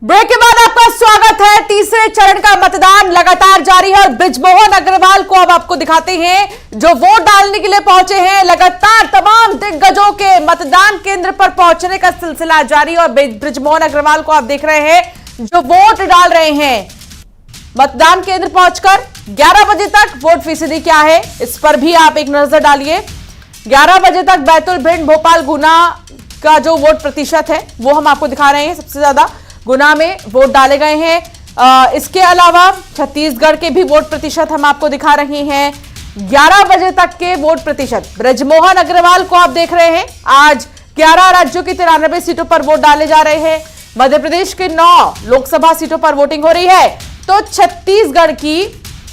Break के बाद आपका स्वागत है। तीसरे चरण का मतदान लगातार जारी है और बृजमोहन अग्रवाल को अब आपको दिखाते हैं जो वोट डालने के लिए पहुंचे हैं। लगातार तमाम दिग्गजों के मतदान केंद्र पर पहुंचने का सिलसिला जारी है और बृजमोहन अग्रवाल को आप देख रहे हैं जो वोट डाल रहे हैं। मतदान केंद्र पहुंचकर 11 बजे तक वोट फीसदी क्या है इस पर भी आप एक नजर डालिए। 11 बजे तक बैतूल, भिंड, भोपाल, गुना का जो वोट प्रतिशत है वो हम आपको दिखा रहे हैं। सबसे ज्यादा गुना में वोट डाले गए हैं। इसके अलावा छत्तीसगढ़ के भी वोट प्रतिशत हम आपको दिखा रहे हैं। 11 बजे तक के वोट प्रतिशत बृजमोहन अग्रवाल को आप देख रहे हैं। आज 11 राज्यों की 93 सीटों पर वोट डाले जा रहे हैं। मध्य प्रदेश के 9 लोकसभा सीटों पर वोटिंग हो रही है तो छत्तीसगढ़ की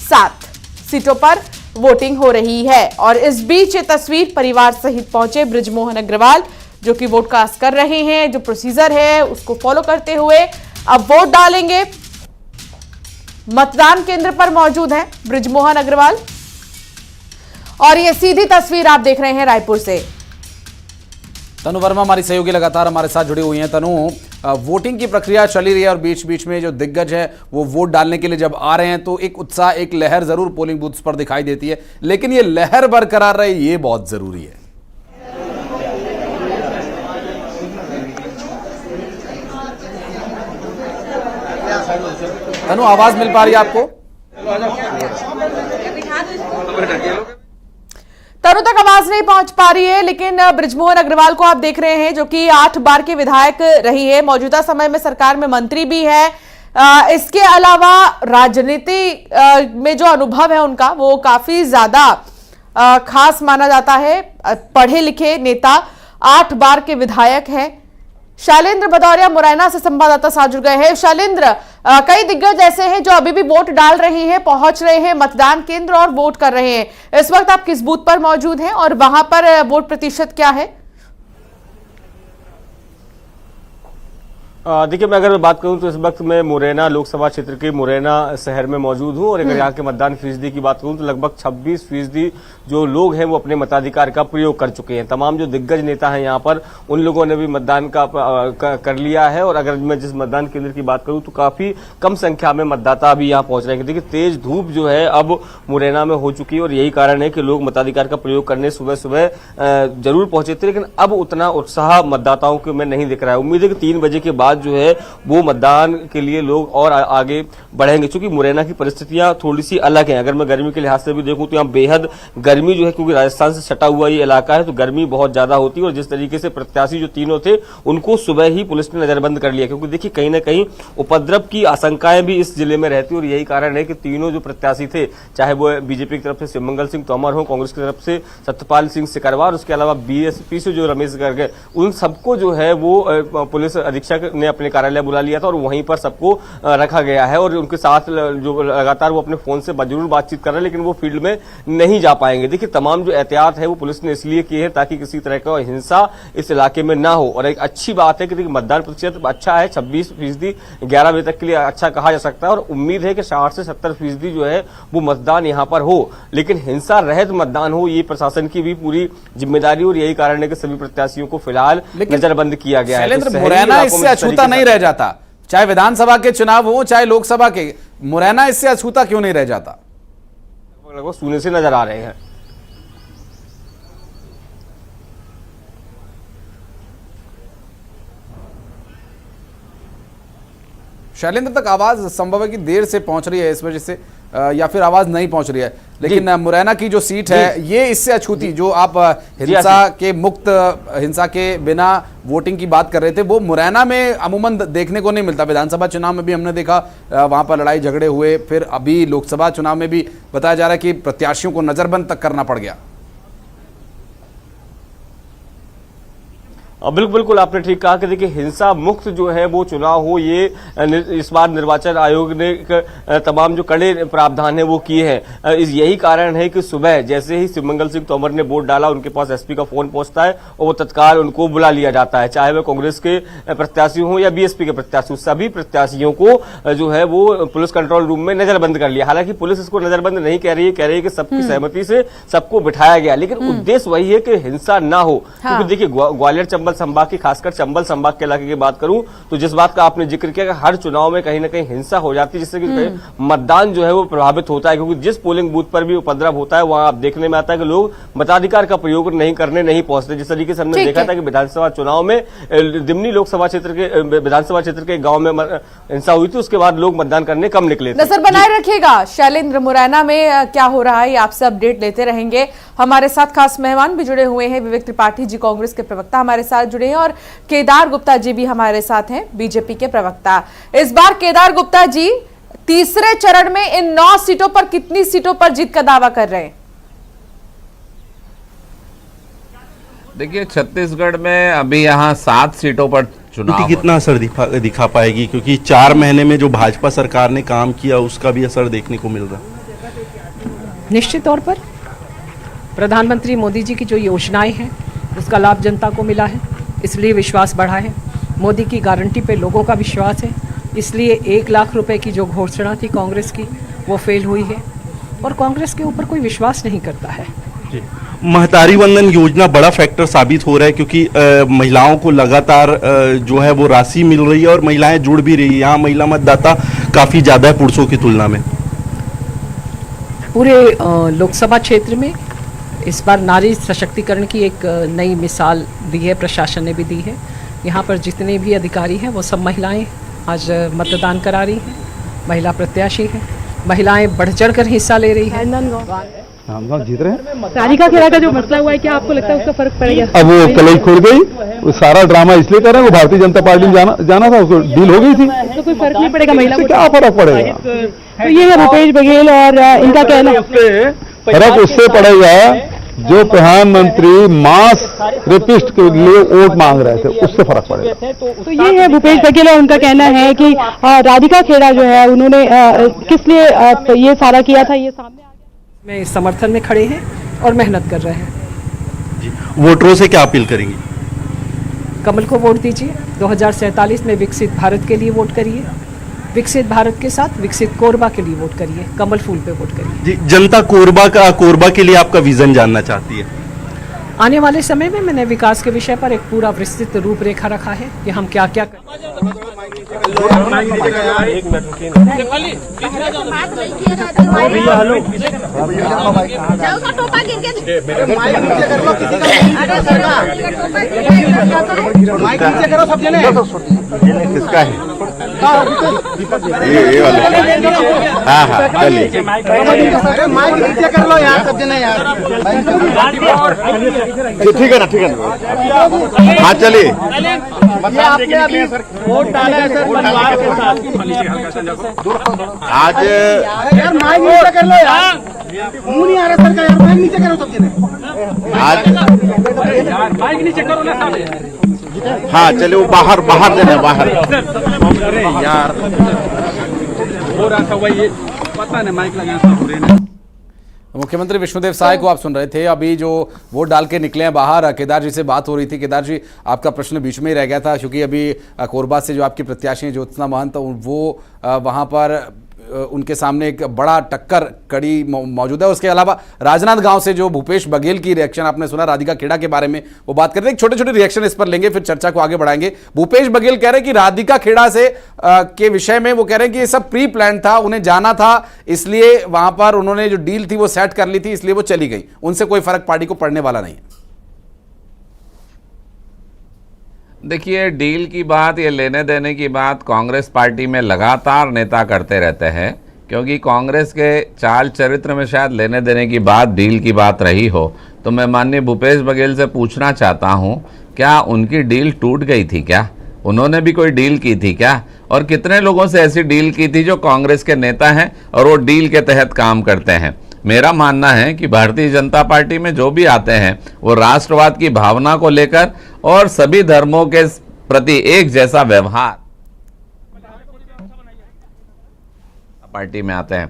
7 सीटों पर वोटिंग हो रही है। और इस बीच ये तस्वीर परिवार सहित पहुंचे बृजमोहन अग्रवाल जो कि वोट कास्ट कर रहे हैं। जो प्रोसीजर है उसको फॉलो करते हुए अब वोट डालेंगे। मतदान केंद्र पर मौजूद हैं बृजमोहन अग्रवाल और ये सीधी तस्वीर आप देख रहे हैं रायपुर से। तनु वर्मा हमारी सहयोगी लगातार हमारे साथ जुड़ी हुई हैं। तनु, वोटिंग की प्रक्रिया चली रही है और बीच बीच में जो दिग्गज है वो वोट डालने के लिए जब आ रहे हैं तो एक उत्साह, एक लहर जरूर पोलिंग बूथ्स पर दिखाई देती है, लेकिन ये लहर बरकरार रहे ये बहुत जरूरी है। तनु, आवाज मिल पा रही है आपको? तनु तक आवाज नहीं पहुंच पा रही है, लेकिन बृजमोहन अग्रवाल को आप देख रहे हैं जो कि 8 बार के विधायक रही है। मौजूदा समय में सरकार में मंत्री भी है। इसके अलावा राजनीति में जो अनुभव है उनका वो काफी ज्यादा खास माना जाता है। पढ़े लिखे नेता, 8 बार के विधायक हैं। शैलेंद्र भदौरिया मुरैना से संवाददाता साथ जुड़ गए हैं। शैलेंद्र, कई दिग्गज ऐसे हैं जो अभी भी वोट डाल रहे हैं, पहुंच रहे हैं मतदान केंद्र और वोट कर रहे हैं। इस वक्त आप किस बूथ पर मौजूद हैं और वहां पर वोट प्रतिशत क्या है? देखिए, मैं अगर बात करूं तो इस वक्त मैं मुरैना लोकसभा क्षेत्र के मुरैना शहर में मौजूद हूं और अगर यहाँ के मतदान फीसदी की बात करूं तो लगभग 26% जो लोग हैं वो अपने मताधिकार का प्रयोग कर चुके हैं। तमाम जो दिग्गज नेता हैं यहाँ पर उन लोगों ने भी मतदान कर लिया है और अगर मैं जिस मतदान केंद्र की बात करूं तो काफी कम संख्या में मतदाता अभी यहाँ पहुंच रहे हैं। देखिए, तेज धूप जो है अब मुरैना में हो चुकी है और यही कारण है कि लोग मताधिकार का प्रयोग करने सुबह सुबह जरूर पहुंचे थे, लेकिन अब उतना उत्साह मतदाताओं को में नहीं दिख रहा है। उम्मीद है कि 3 बजे के बाद जो है वो मतदान के लिए लोग और आगे बढ़ेंगे, क्योंकि मुरैना की परिस्थितियां थोड़ी सी अलग हैं। अगर मैं गर्मी के लिहाज से भी देखूं तो यहाँ बेहद गर्मी जो है, क्योंकि राजस्थान से सटा हुआ ये इलाका है तो गर्मी बहुत ज्यादा होती है और जिस तरीके से प्रत्याशी जो तीनों थे उनको सुबह ही पुलिस ने नजरबंद कर लिया, क्योंकि देखिए कहीं ना कहीं उपद्रव की आशंकाएं भी इस जिले में रहती है और यही कारण है कि तीनों जो प्रत्याशी थे, चाहे वो बीजेपी की तरफ से शिवमंगल सिंह तोमर हो, कांग्रेस की तरफ से सत्यपाल सिंह सिकरवार, उसके अलावा बीएसपी से जो रमेश गर्ग, उन सबको जो है वो पुलिस अधीक्षक ने अपने कार्यालय बुला लिया था और वहीं पर सबको रखा गया है और उनके साथ जो लगातार वो अपने फोन से जरूर बातचीत कर रहे हैं, लेकिन वो फील्ड में नहीं जा पाएंगे। देखिए, तमाम जो एहतियात है वो पुलिस ने इसलिए की है ताकि किसी तरह का हिंसा इस इलाके में ना हो। और एक अच्छी बात है कि मतदान प्रतिशत अच्छा है, 26%, 11 बजे तक के लिए अच्छा कहा जा सकता है और उम्मीद है कि 60 से 70% जो है वो मतदान यहाँ पर हो, लेकिन हिंसा रहित मतदान हो, ये प्रशासन की भी पूरी जिम्मेदारी और यही कारण है कि सभी प्रत्याशियों को फिलहाल नजरबंद किया गया है। मुरैना इससे अछूता नहीं रह जाता, चाहे विधानसभा के चुनाव हो चाहे लोकसभा के, मुरैना इससे अछूता क्यों नहीं रह जाता? लगभग सूने से नजर आ रहे हैं। शैलेंद्र तक आवाज संभव है कि देर से पहुंच रही है इस वजह से या फिर आवाज नहीं पहुंच रही है, लेकिन मुरैना की जो सीट है ये इससे अछूती, जो आप हिंसा के मुक्त, हिंसा के बिना वोटिंग की बात कर रहे थे, वो मुरैना में अमूमन देखने को नहीं मिलता। विधानसभा चुनाव में भी हमने देखा वहां पर लड़ाई झगड़े हुए, फिर अभी लोकसभा चुनाव में भी बताया जा रहा है कि प्रत्याशियों को नजरबंद तक करना पड़ गया। बिल्कुल आपने ठीक कहा कि देखिए हिंसा मुक्त जो है वो चुनाव हो, ये इस बार निर्वाचन आयोग ने तमाम जो कड़े प्रावधान है वो किए हैं। यही कारण है कि सुबह जैसे ही शिवमंगल सिंह तोमर ने वोट डाला उनके पास एसपी का फोन पहुंचता है और वो तत्काल उनको बुला लिया जाता है, चाहे वह कांग्रेस के प्रत्याशी हो या बीएसपी के प्रत्याशी, सभी प्रत्याशियों को जो है वो पुलिस कंट्रोल रूम में नजरबंद कर लिया। हालांकि पुलिस इसको नजरबंद नहीं कह रही है, कह रही है कि सबकी सहमति से सबको बिठाया गया, लेकिन उद्देश्य वही है कि हिंसा ना हो। क्योंकि देखिए ग्वालियर चंबल संभाग की, खासकर चंबल संभाग के इलाके की बात करूं तो जिस बात का आपने जिक्र किया कि हर चुनाव में कहीं ना कहीं हिंसा हो जाती है, जिससे कि मतदान जो है वो प्रभावित होता है, क्योंकि जिस पोलिंग बूथ पर भी उपद्रव होता है वहां आप देखने में आता है कि लोग मताधिकार का प्रयोग नहीं पहुंचते। जिस तरीके से हमने देखा था कि विधानसभा चुनाव में दिमनी लोकसभा क्षेत्र के विधानसभा क्षेत्र के गांव में हिंसा हुई थी, उसके बाद लोग मतदान करने कम निकले थे। नजर बनाए रखिएगा शैलेंद्र, मुरैना में क्या हो रहा है आपसे अपडेट लेते रहेंगे। हमारे साथ खास मेहमान भी जुड़े हुए हैं, विवेक त्रिपाठी जी कांग्रेस के प्रवक्ता हमारे साथ जुड़े हैं और केदार गुप्ता जी भी हमारे साथ हैं, बीजेपी के प्रवक्ता। इस बार केदार गुप्ता जी तीसरे चरण में इन 9 सीटों पर कितनी सीटों पर जीत का दावा कर रहे हैं? देखिए, छत्तीसगढ़ में अभी यहाँ 7 सीटों पर चुनाव कितना असर दिखा पाएगी, क्योंकि 4 महीने में जो भाजपा सरकार ने काम किया उसका भी असर देखने को मिल रहा है। निश्चित तौर पर प्रधानमंत्री मोदी जी की जो योजनाएं हैं उसका लाभ जनता को मिला है, इसलिए विश्वास बढ़ा है। मोदी की गारंटी पे लोगों का विश्वास है, इसलिए 1 लाख रुपए की जो घोषणा थी कांग्रेस की वो फेल हुई है और कांग्रेस के ऊपर कोई विश्वास नहीं करता है। महतारी वंदन योजना बड़ा फैक्टर साबित हो रहा है, क्योंकि महिलाओं को लगातार जो है वो राशि मिल रही है और महिलाएं जुड़ भी रही है। यहाँ महिला मतदाता काफी ज्यादा है पुरुषों की तुलना में। पूरे लोकसभा क्षेत्र में इस बार नारी सशक्तिकरण की एक नई मिसाल दी है, प्रशासन ने भी दी है। यहाँ पर जितने भी अधिकारी हैं वो सब महिलाएं आज मतदान करा रही हैं, महिला प्रत्याशी हैं, महिलाएं बढ़ चढ़ कर हिस्सा ले रही हैं। हम जीत रहे हैं। राधिका खेड़ा का जो मसला हुआ है, क्या आपको लगता है उसका फर्क पड़ेगा? अब वो कलई खुल गई, वो सारा ड्रामा इसलिए कर रहे हैं, वो भारतीय जनता पार्टी में जाना था, उसको डील हो गई थी। तो कोई फर्क नहीं पड़ेगा महिला को? क्या फर्क पड़ेगा? तो ये है भूपेश बघेल और इनका कहना। फर्क उससे पड़ेगा जो प्रधानमंत्री मास रेपिस्ट के लिए वोट मांग रहे थे, उससे फर्क पड़ेगा। तो ये है भूपेश बघेल और उनका कहना है कि राधिका खेड़ा जो है उन्होंने किस लिए ये सारा किया था, ये सामने में इस समर्थन में खड़े हैं और मेहनत कर रहे हैं। वोटरों से क्या अपील करेंगी? कमल को वोट दीजिए, 2047 में विकसित भारत के लिए वोट करिए, विकसित भारत के साथ विकसित कोरबा के लिए वोट करिए, कमल फूल पे वोट करिए। जी, जनता कोरबा के लिए आपका विजन जानना चाहती है। आने वाले समय में मैंने विकास के विषय पर एक पूरा विस्तृत रूपरेखा रखा है कि हम क्या क्या किसका है ये वाला? हाँ हाँ, चलिए ठीक है ना, ठीक है ना, हाँ चलिए। वोट डाला है सर परिवार के साथ। आज यार माइक नीचे कर लो यार, मुंह नहीं आ रहा सर का यार, माइक नीचे करो सब जने। आज माइक नीचे करो ना साहब। हाँ चलिए, वो बाहर देना, बाहर। अरे यार हो रहा था वही, पता नहीं माइक लगा था। मुख्यमंत्री विष्णुदेव साय को आप सुन रहे थे। अभी जो वोट डाल के निकले हैं बाहर, केदार जी से बात हो रही थी। केदार जी, आपका प्रश्न बीच में ही रह गया था, क्योंकि अभी कोरबा से जो आपकी प्रत्याशी हैं ज्योत्सना महंत, वो वहां पर उनके सामने एक बड़ा टक्कर कड़ी मौजूद है। उसके अलावा राजनांदगांव से जो भूपेश बघेल की रिएक्शन आपने सुना राधिका खेड़ा के बारे में, वो बात करते हैं। छोटे छोटे रिएक्शन इस पर लेंगे, फिर चर्चा को आगे बढ़ाएंगे। भूपेश बघेल कह रहे हैं कि राधिका खेड़ा से के विषय में वो कह रहे हैं कि ये सब प्री प्लान था, उन्हें जाना था, इसलिए वहां पर उन्होंने जो डील थी वो सेट कर ली थी, इसलिए वो चली गई। उनसे कोई फर्क पार्टी को पड़ने वाला नहीं है। देखिए, डील की बात, ये लेने देने की बात कांग्रेस पार्टी में लगातार नेता करते रहते हैं, क्योंकि कांग्रेस के चाल चरित्र में शायद लेने देने की बात, डील की बात रही हो। तो मैं माननीय भूपेश बघेल से पूछना चाहता हूं, क्या उनकी डील टूट गई थी क्या? उन्होंने भी कोई डील की थी क्या? और कितने लोगों से ऐसी डील की थी जो कांग्रेस के नेता हैं और वो डील के तहत काम करते हैं? मेरा मानना है कि भारतीय जनता पार्टी में जो भी आते हैं वो राष्ट्रवाद की भावना को लेकर और सभी धर्मों के प्रति एक जैसा व्यवहार पार्टी में आते हैं।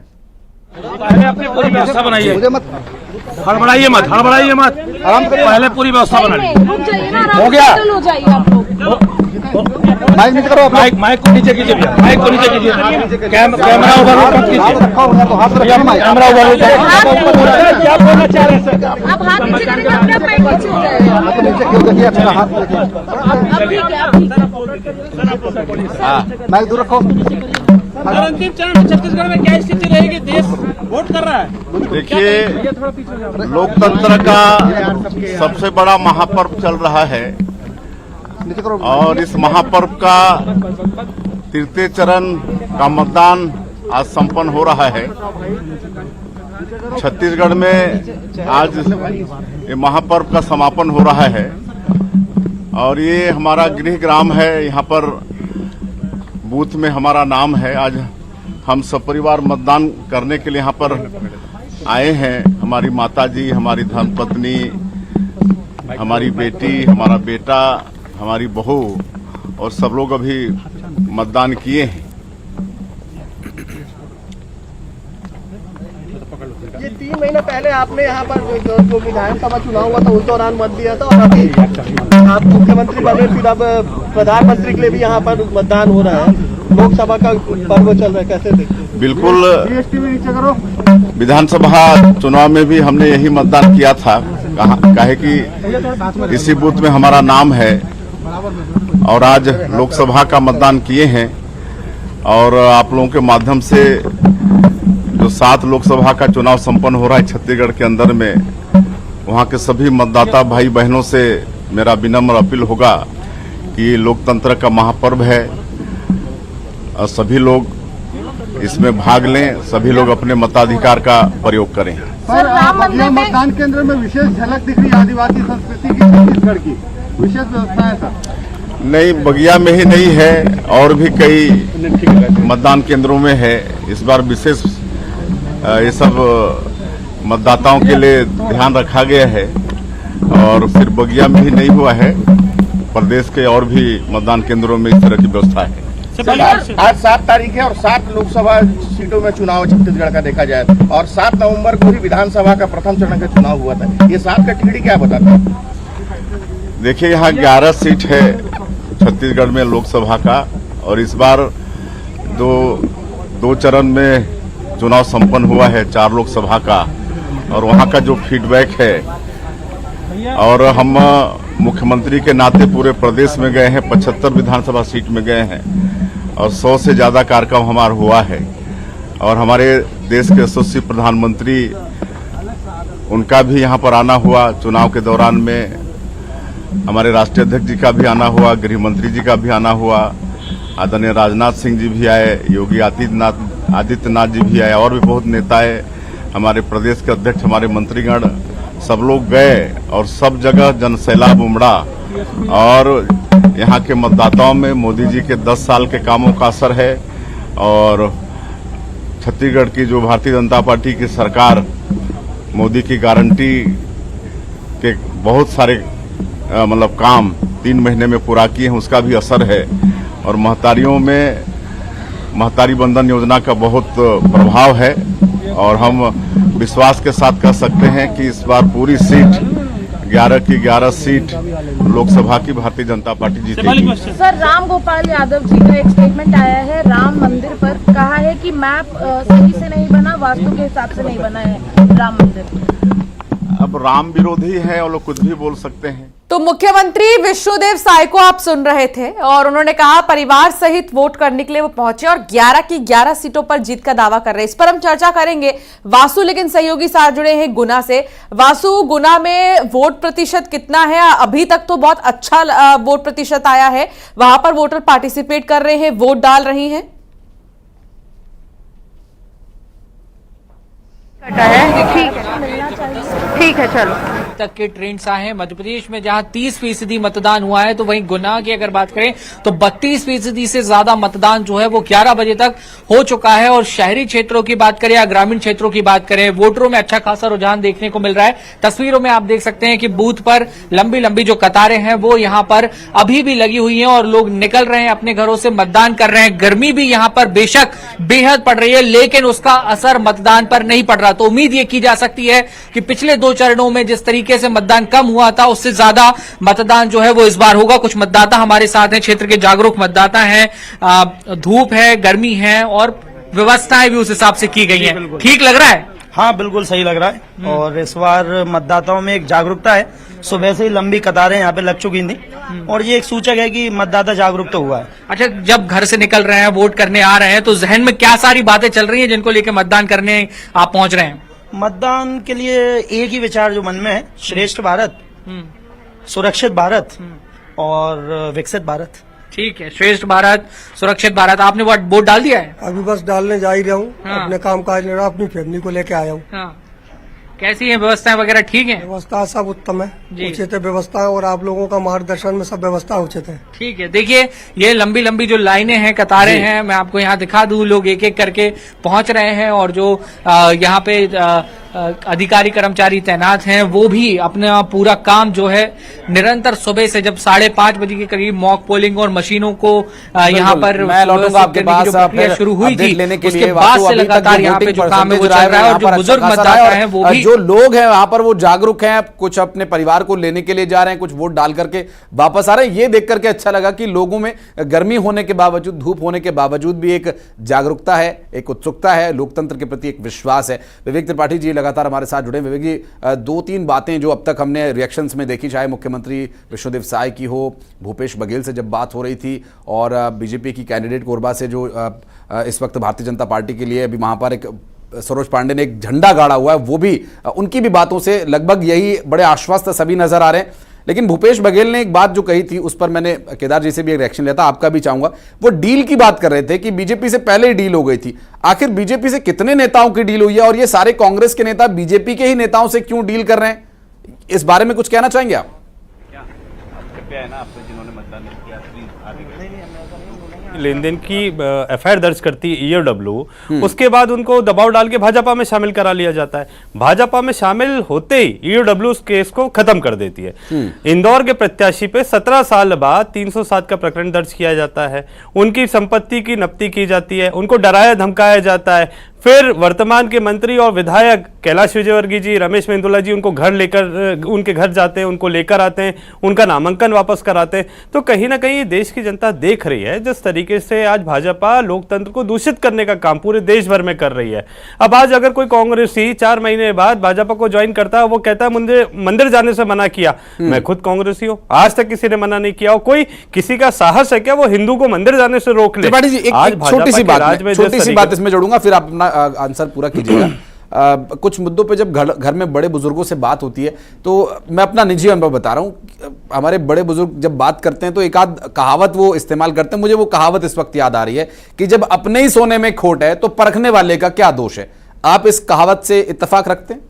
पहले अपनी पूरी व्यवस्था बनाइए, हड़बड़ाइए मत, हड़बड़ाइए मत, आराम करिए, पहले पूरी व्यवस्था बना लीजिए। हो गया, हो जाइए आप लोग। माइक नीचे करो, माइक को नीचे कीजिए भैया, माइक को नीचे कीजिए, कैमरा ओवरलोड मत कीजिए, कैमरा ओवरलोड। क्या बोलना चाह रहे हैं सर? आप हाथ नीचे करेंगे, अपना माइक नीचे हो जाएगा। नीचे क्यों देखिए, अपना हाथ माइक दूर रखो। अंतिम चरण में छत्तीसगढ़ में क्या स्थिति रहेगी? देश वोट कर रहा है। देखिए, लोकतंत्र का सबसे बड़ा महापर्व चल रहा है और इस महापर्व का तृतीय चरण का मतदान आज संपन्न हो रहा है। छत्तीसगढ़ में आज ये महापर्व का समापन हो रहा है और ये हमारा गृह ग्राम है। यहाँ पर बूथ में हमारा नाम है। आज हम सपरिवार मतदान करने के लिए यहाँ पर आए हैं। हमारी माताजी, हमारी धर्मपत्नी, हमारी बेटी, हमारा बेटा, हमारी बहू और सब लोग अभी मतदान किए हैं। ये 3 महीने पहले आपने यहाँ पर जो विधानसभा चुनाव हुआ था उस दौरान मत दिया था और अभी आप मुख्यमंत्री बने, फिर अब प्रधानमंत्री के लिए भी यहाँ पर मतदान हो रहा है। लोकसभा का पर्व चल रहा है, कैसे देखते हैं? बिल्कुल, विधानसभा चुनाव में भी हमने यही मतदान किया था। काहे कि इसी बूथ में हमारा नाम है और आज लोकसभा का मतदान किए हैं और आप लोगों के माध्यम से जो 7 लोकसभा का चुनाव संपन्न हो रहा है छत्तीसगढ़ के अंदर में, वहां के सभी मतदाता भाई बहनों से मेरा विनम्र अपील होगा कि लोकतंत्र का महापर्व है और सभी लोग इसमें भाग लें, सभी लोग अपने मताधिकार का प्रयोग करें। सर, मतदान केंद्र में विशेष झलक दिख रही है आदिवासी संस्कृति की, छत्तीसगढ़ की विशेष व्यवस्था है सर? नहीं, बगिया में ही नहीं है और भी कई मतदान केंद्रों में है। इस बार विशेष ये सब मतदाताओं के लिए ध्यान रखा गया है और सिर्फ बगिया में ही नहीं हुआ है, प्रदेश के और भी मतदान केंद्रों में इस तरह की व्यवस्था है। आज 7 तारीख है और 7 लोकसभा सीटों में चुनाव छत्तीसगढ़ का देखा जाए और 7 नवंबर को ही विधानसभा का प्रथम चरण का चुनाव हुआ था। ये 7 का टिकड़ी क्या बताता है? देखिए, यहाँ 11 सीट है छत्तीसगढ़ में लोकसभा का और इस बार दो चरण में चुनाव संपन्न हुआ है 4 लोकसभा का और वहाँ का जो फीडबैक है और हम मुख्यमंत्री के नाते पूरे प्रदेश में गए हैं, 75 विधानसभा सीट में गए हैं और 100 से ज्यादा कार्यक्रम हमारा हुआ है और हमारे देश के यशस्वी प्रधानमंत्री उनका भी यहाँ पर आना हुआ। चुनाव के दौरान में हमारे राष्ट्रीय अध्यक्ष जी का भी आना हुआ, गृह मंत्री जी का भी आना हुआ, आदरणीय राजनाथ सिंह जी भी आए, योगी आदित्यनाथ जी भी आए और भी बहुत नेता है, हमारे प्रदेश के अध्यक्ष, हमारे मंत्रीगण सब लोग गए और सब जगह जनसैलाब उमड़ा और यहाँ के मतदाताओं में मोदी जी के 10 साल के कामों का असर है और छत्तीसगढ़ की जो भारतीय जनता पार्टी की सरकार मोदी की गारंटी के बहुत सारे मतलब काम 3 महीने में पूरा किए हैं, उसका भी असर है और महतारियों में महतारी बंधन योजना का बहुत प्रभाव है और हम विश्वास के साथ कह सकते हैं कि इस बार पूरी सीट 11 की 11 सीट लोकसभा की भारतीय जनता पार्टी जीतेगी। सर, राम गोपाल यादव जी का एक स्टेटमेंट आया है राम मंदिर पर, कहा है कि मैप सही से नहीं बना, वास्तु के हिसाब से नहीं बना है राम मंदिर। अब राम विरोधी है और लोग कुछ भी बोल सकते हैं। तो मुख्यमंत्री विष्णुदेव साय को आप सुन रहे थे और उन्होंने कहा परिवार सहित वोट करने के लिए वो पहुंचे और 11 की 11 सीटों पर जीत का दावा कर रहे हैं। इस पर हम चर्चा करेंगे। वासु लेकिन सहयोगी साथ जुड़े हैं गुना से। वासु, गुना में वोट प्रतिशत कितना है? अभी तक तो बहुत अच्छा वोट प्रतिशत आया है, वहां पर वोटर पार्टिसिपेट कर रहे हैं, वोट डाल रही हैं। ठीक है, मिलना चाहिए। ठीक है चलो। तक के ट्रेंड्स आए हैं मध्य प्रदेश में, जहां 30% मतदान हुआ है, तो वहीं गुना की अगर बात करें तो 32% से ज्यादा मतदान जो है वो 11 बजे तक हो चुका है। और शहरी क्षेत्रों की बात करें या ग्रामीण क्षेत्रों की बात करें, वोटरों में अच्छा खासा रुझान देखने को मिल रहा है। तस्वीरों में आप देख सकते हैं कि बूथ पर लंबी लंबी जो कतारें हैं वो यहां पर अभी भी लगी हुई हैं और लोग निकल रहे हैं अपने घरों से, मतदान कर रहे हैं। गर्मी भी यहां पर बेशक बेहद पड़ रही है, लेकिन उसका असर मतदान पर नहीं पड़ रहा। तो उम्मीद ये की जा सकती है कि पिछले 2 चरणों में जिस तरीके से मतदान कम हुआ था, उससे ज्यादा मतदान जो है वो इस बार होगा। कुछ मतदाता हमारे साथ हैं, क्षेत्र के जागरूक मतदाता हैं। धूप है, गर्मी है और व्यवस्थाएं भी उस हिसाब से की गई हैं। ठीक लग रहा है? हाँ बिल्कुल सही लग रहा है। और इस बार मतदाताओं में एक जागरूकता है, सुबह से ही लंबी कतारें यहाँ पे लग चुकी थी और ये एक सूचक है कि मतदाता जागरूक तो हुआ है। अच्छा, जब घर से निकल रहे हैं, वोट करने आ रहे हैं, तो जहन में क्या सारी बातें चल रही हैं जिनको लेकर मतदान करने आप पहुंच रहे हैं? मतदान के लिए एक ही विचार जो मन में है, श्रेष्ठ भारत, सुरक्षित भारत और विकसित भारत। ठीक है, श्रेष्ठ भारत, सुरक्षित भारत। आपने वोट डाल दिया है? अभी बस डालने जा ही रहा हूँ। हाँ। अपने काम काज ले रहा, अपनी फैमिली को लेके आया हूँ। हाँ। कैसी है व्यवस्थाएं वगैरह? ठीक है, व्यवस्था सब उत्तम है, जी। उचित व्यवस्था है और आप लोगों का मार्गदर्शन में सब व्यवस्था उचित है। ठीक है। देखिए, ये लंबी लंबी जो लाइनें हैं, कतारें हैं, मैं आपको यहाँ दिखा दूं, लोग एक एक करके पहुंच रहे हैं और जो यहाँ पे अधिकारी कर्मचारी तैनात हैं वो भी अपना पूरा काम जो है निरंतर सुबह से जब 5:30 बजे के करीब मॉक पोलिंग और मशीनों को यहाँ पर मैं लौटूंगा आपके पास, प्रक्रिया शुरू हुई थी, लेने के उसके लिए बाद से लगातार यहाँ पे जो काम है वो चल रहा है। और जो बुजुर्ग मतदाता हैं वो भी, जो लोग हैं वहां पर वो जागरूक हैं, कुछ अपने परिवार को लेने के लिए जा रहे हैं, कुछ वोट डाल करके वापस आ रहे हैं। ये देख करके अच्छा लगा कि लोगों में गर्मी होने के बावजूद, धूप होने के बावजूद भी एक जागरूकता है, एक उत्सुकता है, लोकतंत्र के प्रति एक विश्वास है। विवेक त्रिपाठी जी लगातार हमारे साथ जुड़े। विवेक जी, 2-3 बातें जो अब तक हमने रिएक्शंस में देखी, चाहे मुख्यमंत्री विष्णुदेव साय की हो, भूपेश बघेल से जब बात हो रही थी और बीजेपी की कैंडिडेट कोरबा से जो इस वक्त भारतीय जनता पार्टी के लिए अभी वहां पर एक सरोज पांडे ने एक झंडा गाड़ा हुआ है, वो भी उनकी भी बातों से लगभग यही बड़े आश्वस्त सभी नजर आ रहे हैं। लेकिन भूपेश बघेल ने एक बात जो कही थी उस पर मैंने केदार जी से भी एक रिएक्शन लिया था, आपका भी चाहूंगा। वो डील की बात कर रहे थे कि बीजेपी से पहले ही डील हो गई थी। आखिर बीजेपी से कितने नेताओं की डील हुई है और ये सारे कांग्रेस के नेता बीजेपी के ही नेताओं से क्यों डील कर रहे हैं? इस बारे में कुछ कहना चाहेंगे आप? लेन देन की एफआईआर दर्ज करती है ईओडब्ल्यू, उसके बाद उनको दबाव डाल के भाजपा में शामिल करा लिया जाता है। भाजपा में शामिल होते ही ईओडब्ल्यू उस केस को खत्म कर देती है। इंदौर के प्रत्याशी पे 17 साल बाद 307 का प्रकरण दर्ज किया जाता है, उनकी संपत्ति की नफ्ती की जाती है, उनको डराया धमकाया जाता है। फिर वर्तमान के मंत्री और विधायक कैलाश विजयवर्गीय जी, रमेश मेंदोला जी उनको घर लेकर, उनके घर जाते हैं, उनको लेकर आते हैं, उनका नामांकन वापस कराते हैं। तो कहीं ना कहीं देश की जनता देख रही है जिस तरीके से आज भाजपा लोकतंत्र को दूषित करने का काम पूरे देश भर में कर रही है। अब आज अगर कोई कांग्रेसी 4 महीने बाद भाजपा को ज्वाइन करता है, वो कहता है मुझे मंदिर जाने से मना किया। मैं खुद कांग्रेसी हूं, आज तक किसी ने मना नहीं किया। कोई किसी का साहस है क्या वो हिंदू को मंदिर जाने से रोक ले? जी, एक छोटी सी बात इसमें जोड़ूंगा, फिर आप अपना आंसर पूरा कीजिएगा। कुछ मुद्दों पे जब घर में बड़े बुजुर्गों से बात होती है तो मैं अपना निजी अनुभव बता रहा हूं, हमारे बड़े बुजुर्ग जब बात करते हैं तो एक आध कहावत वो इस्तेमाल करते हैं। मुझे वो कहावत इस वक्त याद आ रही है कि जब अपने ही सोने में खोट है तो परखने वाले का क्या दोष है। आप इस कहावत से इत्तेफाक रखते हैं?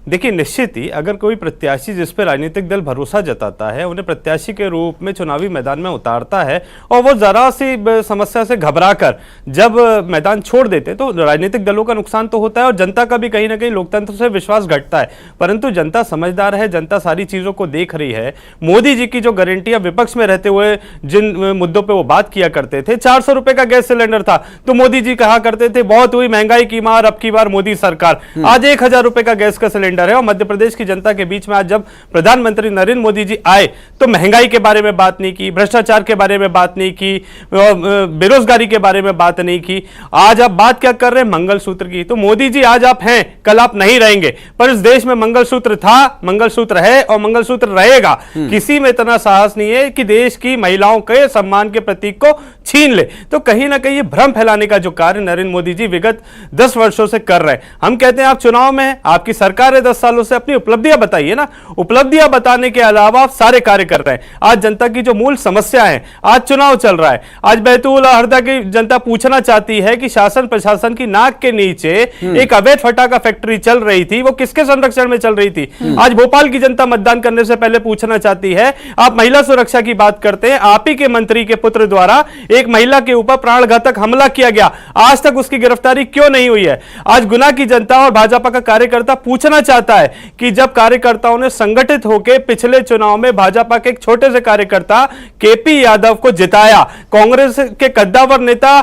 देखिए, निश्चित ही अगर कोई प्रत्याशी जिस पर राजनीतिक दल भरोसा जताता है, उन्हें प्रत्याशी के रूप में चुनावी मैदान में उतारता है और वो जरा सी समस्या से घबराकर जब मैदान छोड़ देते तो राजनीतिक दलों का नुकसान तो होता है और जनता का भी कहीं ना कहीं लोकतंत्र से विश्वास घटता है। परंतु जनता समझदार है, जनता सारी चीजों को देख रही है। मोदी जी की जो गारंटियां विपक्ष में रहते हुए जिन मुद्दों पर वो बात किया करते थे, 400 रुपए का गैस सिलेंडर था तो मोदी जी कहा करते थे बहुत हुई महंगाई की मार, अब की बार मोदी सरकार। आज 1000 रुपए का गैस का सिलेंडर है और मध्य प्रदेश की जनता के बीच में आज जब प्रधानमंत्री नरेंद्र मोदी जी आए तो महंगाई के बारे में बात नहीं की, भ्रष्टाचार के बारे में बात नहीं की, बेरोजगारी के बारे में बात नहीं की। आज आप बात क्या कर रहे हैं? मंगलसूत्र की। तो मोदी जी आज आप हैं, कल आप नहीं रहेंगे, पर इस देश में मंगलसूत्र था, मंगलसूत्र है और मंगलसूत्र रहेगा। किसी में इतना साहस नहीं है कि देश की महिलाओं के सम्मान के प्रतीक को छीन ले। तो कहीं ना कहीं भ्रम फैलाने का जो कार्य नरेंद्र मोदी जी विगत 10 वर्षों से कर रहे हैं। हम कहते हैं आप चुनाव में हैं, आपकी सरकार है साढ़े 10 सालों से अपनी उपलब्धियां बताइए ना। उपलब्धियां बताने के अलावा आप सारे कार्य कर रहे हैं। आज जनता की जो मूल समस्या है, आज चुनाव चल रहा है, आज बैतूल और हरदा की जनता पूछना चाहती है कि शासन प्रशासन की नाक के नीचे एक अवैध फटाखा फैक्ट्री चल रही थी, वो किसके संरक्षण में चल रही थी। आज भोपाल की जनता मतदान करने से पहले पूछना चाहती है, आप महिला सुरक्षा की बात करते हैं, आप ही के मंत्री के पुत्र द्वारा एक महिला के ऊपर प्राणघातक हमला किया गया, आज तक उसकी गिरफ्तारी क्यों नहीं हुई है। आज गुना की जनता और भाजपा का कार्यकर्ता पूछना चाहता है कि जब कार्यकर्ताओं ने संगठित होकर पिछले चुनाव में भाजपा के एक छोटे से कार्यकर्ता केपी यादव को जिताया, कांग्रेस के कद्दावर नेता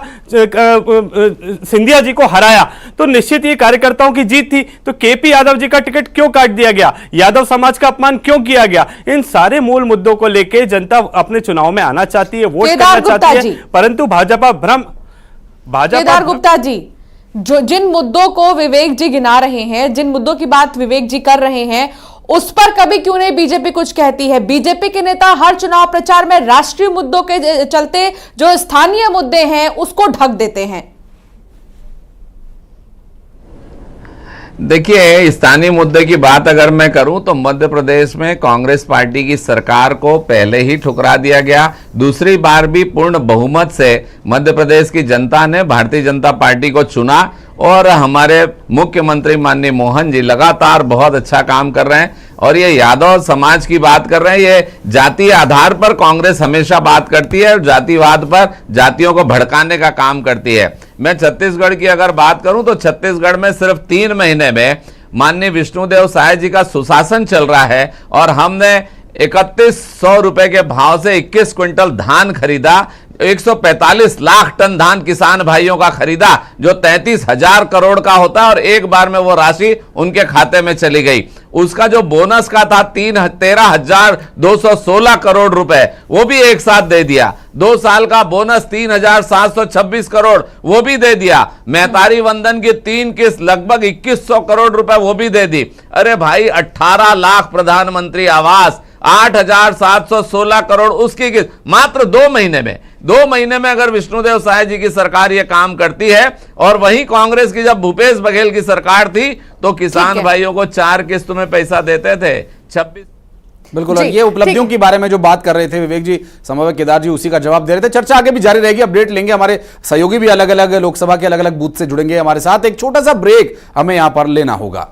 सिंधिया जी को हराया, तो निश्चित ये कार्यकर्ताओं की जीत थी। तो केपी यादव जी का टिकट क्यों काट दिया गया, यादव समाज का अपमान क्यों किया गया, इन सारे मूल मुद्दों को लेकर जनता अपने चुनाव में आना चाहती है, वोट करना चाहती है, परंतु भाजपा केदार गुप्ता जी, जो जिन मुद्दों को विवेक जी गिना रहे हैं, जिन मुद्दों की बात विवेक जी कर रहे हैं, उस पर कभी क्यों नहीं बीजेपी कुछ कहती है। बीजेपी के नेता हर चुनाव प्रचार में राष्ट्रीय मुद्दों के चलते जो स्थानीय मुद्दे हैं उसको ढक देते हैं। देखिए, स्थानीय मुद्दे की बात अगर मैं करूं तो मध्य प्रदेश में कांग्रेस पार्टी की सरकार को पहले ही ठुकरा दिया गया। दूसरी बार भी पूर्ण बहुमत से मध्य प्रदेश की जनता ने भारतीय जनता पार्टी को चुना और हमारे मुख्यमंत्री माननीय मोहन जी लगातार बहुत अच्छा काम कर रहे हैं। और ये यादव समाज की बात कर रहे हैं, ये जातीय आधार पर कांग्रेस हमेशा बात करती है और जातिवाद पर जातियों को भड़काने का काम करती है। मैं छत्तीसगढ़ की अगर बात करूं तो छत्तीसगढ़ में सिर्फ 3 महीने में माननीय विष्णुदेव साय जी का सुशासन चल रहा है और हमने 3100 रुपए के भाव से 21 क्विंटल धान खरीदा, 145 लाख टन धान किसान भाइयों का खरीदा, जो 33,000 करोड़ का होता है और एक बार में वो राशि उनके खाते में चली गई। उसका जो बोनस का था 13,216 करोड़ रुपए, वो भी एक साथ दे दिया। 2 साल का बोनस 3,726 करोड़, वो भी दे दिया। महतारी वंदन की 3 किस्त लगभग 2100 करोड़ रुपए, वो भी दे दी। अरे भाई, 18 लाख प्रधानमंत्री आवास, 8,716 करोड़ उसकी किस्त, मात्र 2 महीने में। 2 महीने में अगर विष्णुदेव साय जी की सरकार ये काम करती है, और वहीं कांग्रेस की जब भूपेश बघेल की सरकार थी तो किसान भाइयों को 4 किस्तों में पैसा देते थे। 26 बिल्कुल, और ये उपलब्धियों के बारे में जो बात कर रहे थे विवेक जी, संभव केदार जी उसी का जवाब दे रहे थे। चर्चा आगे भी जारी रहेगी, अपडेट लेंगे। हमारे सहयोगी भी अलग अलग लोकसभा के अलग अलग बूथ से जुड़ेंगे हमारे साथ। एक छोटा सा ब्रेक हमें यहां पर लेना होगा।